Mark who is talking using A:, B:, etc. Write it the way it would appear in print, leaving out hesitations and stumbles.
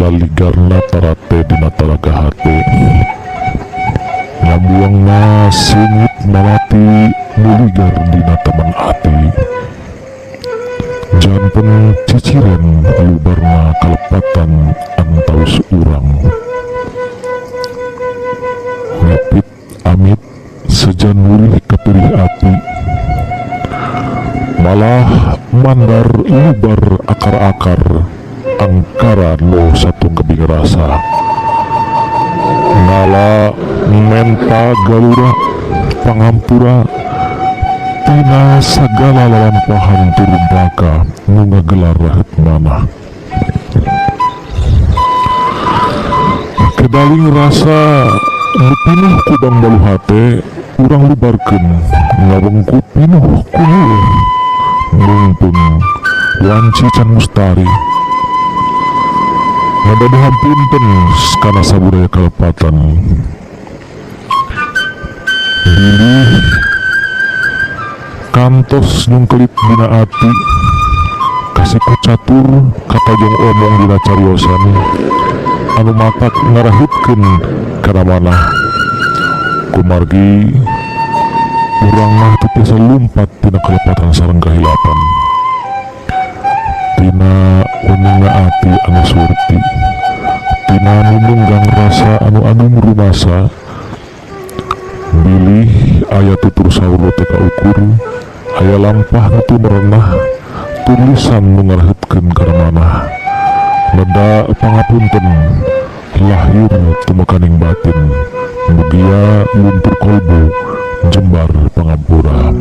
A: ligarna tarate dina talaga hate ngabuangna sengit malati nuligar dina teman ati janten ciciren lubarna kalepatan antaus urang ngapit amit sejan wulih kepilih ati malah mandar lubar akar-akar angkara no satu kebing rasa ngala menta galura pangampura tina segala lalampahan turbaka nu ngagelar rahet manah kedaling rasa nu pinuh kubang balu hate urang lubarkeun ngawengku pinuh kunuh mumpun wanci can mustari ngadadohan punten kana sabudaya kalepatan bilih kantos nyungkelip dina ati kasiku catur kapajong omong dina cariosan anu matak ngarahutkeun kana manah kumargi urang mah teu tiasa lumpat tina kalepatan sareng kahilapan tina ununga ati anu surti tina nununggang rasa anu rumasa bilih aya tutur sauro teka ukur aya lampah nu merenah tulisan nu ngarahutkeun kana manah neda pangapunten lahir tumekaning batin mugia luntur kolbu jembar pangampura.